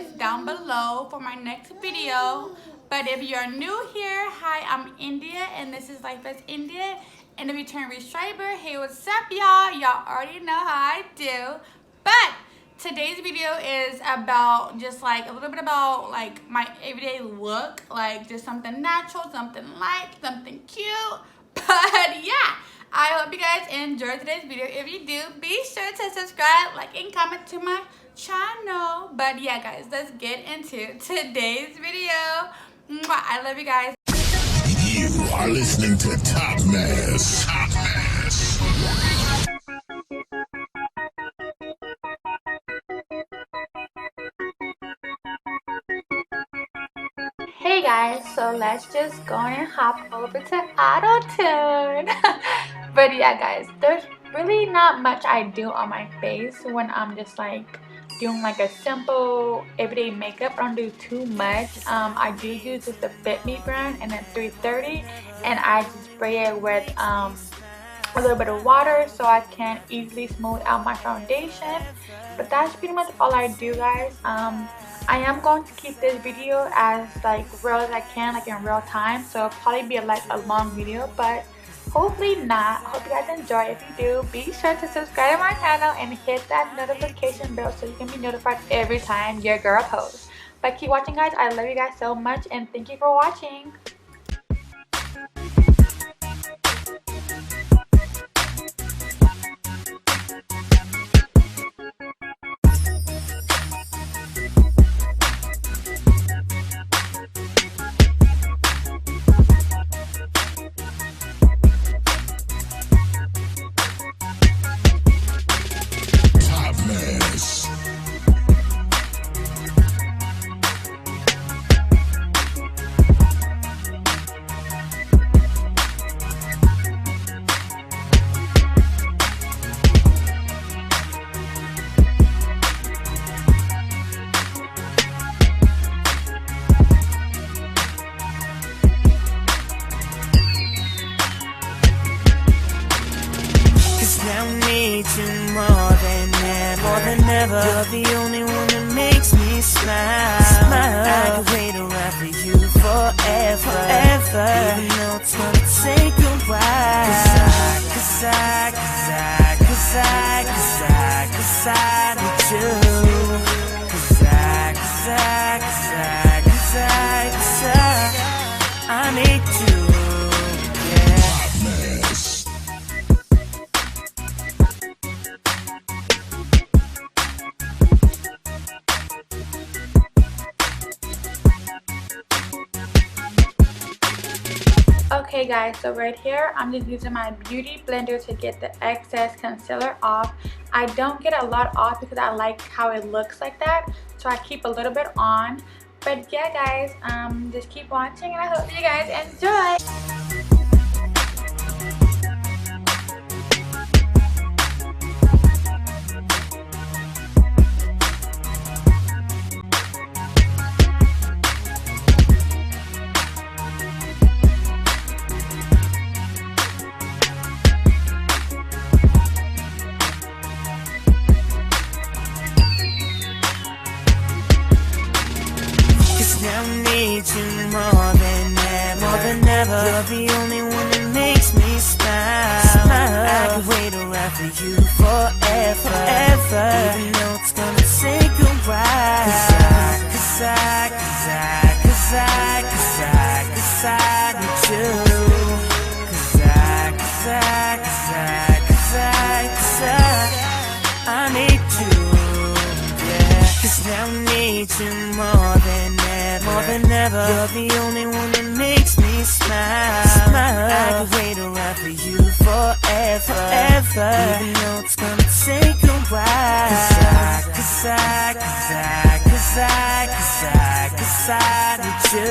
list down below for my next video. But if you're new here, hi, I'm India, and this is Life as India. And if you turn restriber, hey, what's up, y'all? Y'all already know how I do. But today's video is about just like a little bit about like my everyday look, like just something natural, something light, something cute. But yeah, I hope you guys enjoyed today's video. If you do, be sure to subscribe, like, and comment to my channel. But yeah, guys, let's get into today's video. Mwah, I love you guys. You are listening to Top Mess. Top Mess. Hey guys, so let's just go and hop over to auto tune. But yeah, guys, there's really not much I do on my face when I'm just like doing like a simple everyday makeup. I don't do too much. I do use just the Fit Me brand and at 330, and I just spray it with a little bit of water so I can easily smooth out my foundation. But that's pretty much all I do, guys. I am going to keep this video as like real as I can, like in real time, so it'll probably be like a long video, but hopefully not. Hope you guys enjoy. If you do, be sure to subscribe to my channel and hit that notification bell so you can be notified every time your girl posts. But keep watching, guys. I love you guys so much, and thank you for watching. Top Mess. Now I need you more than ever. You're the only one that makes me smile. I could wait around for you forever. Even though it's gonna take a while. Cause I need you. I need you. Top Mess. Okay guys, so right here I'm just using my beauty blender to get the excess concealer off. I don't get a lot off because I like how it looks like that, so I keep a little bit on. But yeah guys, just keep watching and I hope you guys enjoy. Now I need you more than ever. You're the only one that makes me smile. I could wait around for you forever. Even though it's gonna take a while. Cause I need you. I need you. Cause now I need you more than ever. You're the only one that makes me smile. I could wait around for you forever. Even though it's gonna take a while. Cause I need you.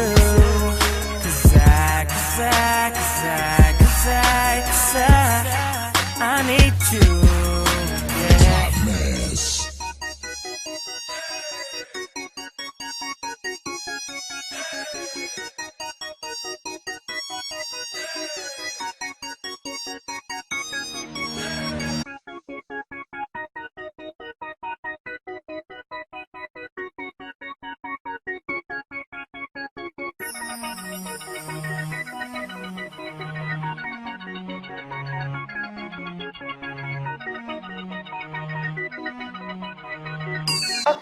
I need you. Top Mess.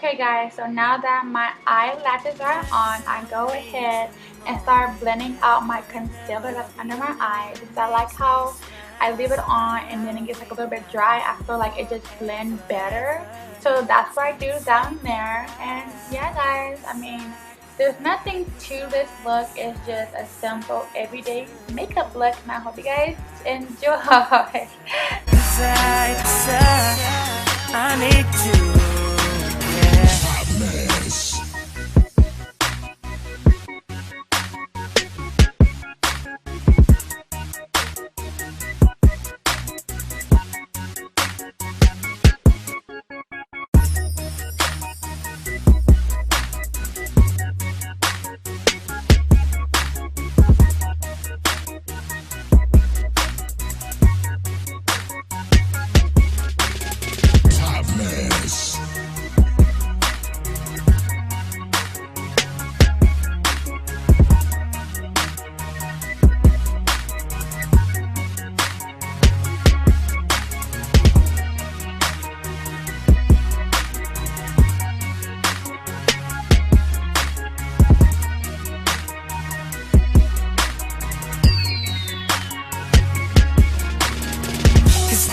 Okay guys, so now that my eyelashes are on, I go ahead and start blending out my concealer that's under my eye, because I like how I leave it on and then it gets like a little bit dry. I feel like it just blends better. So that's what I do down there. And yeah guys, I mean, there's nothing to this look. It's just a simple everyday makeup look, and I hope you guys enjoy. I need to. Hot mess.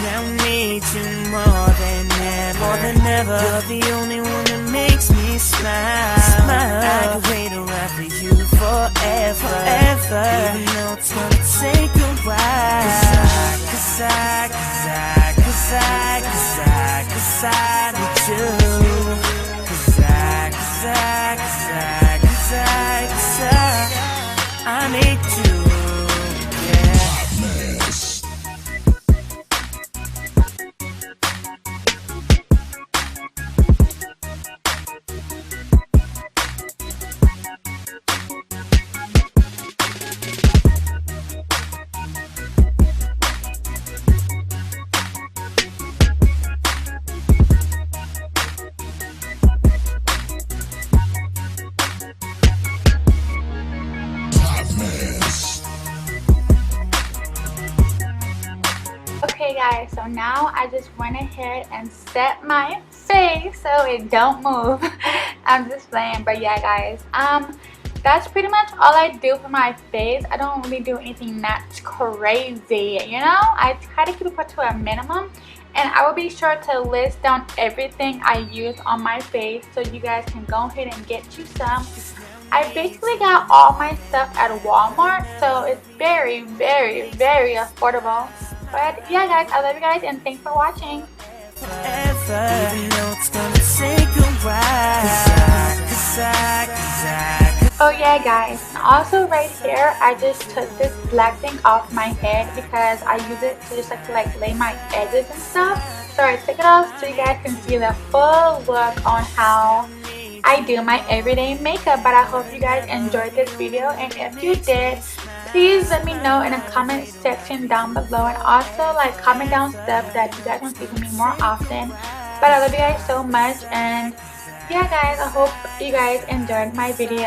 Now I need you more than ever. You're the only one that makes me smile. I could wait around for you forever. Even though it's gonna take a while. Cause I need you. I need you. Okay guys, so now I just went ahead and set my face so it don't move. I'm just playing, but yeah guys, that's pretty much all I do for my face. I don't really do anything that's crazy, you know. I try to keep it to a minimum, and I will be sure to list down everything I use on my face so you guys can go ahead and get you some. I basically got all my stuff at Walmart, so it's very, very, very affordable. But yeah guys, I love you guys and thanks for watching. Oh yeah guys, and also right here I just took this black thing off my head because I use it to just like lay my edges and stuff. So I took it off so you guys can see the full look on how I do my everyday makeup. But I hope you guys enjoyed this video, and if you did, please let me know in the comment section down below, and also like comment down stuff that you guys want to see from me more often. But I love you guys so much, and yeah guys, I hope you guys enjoyed my video.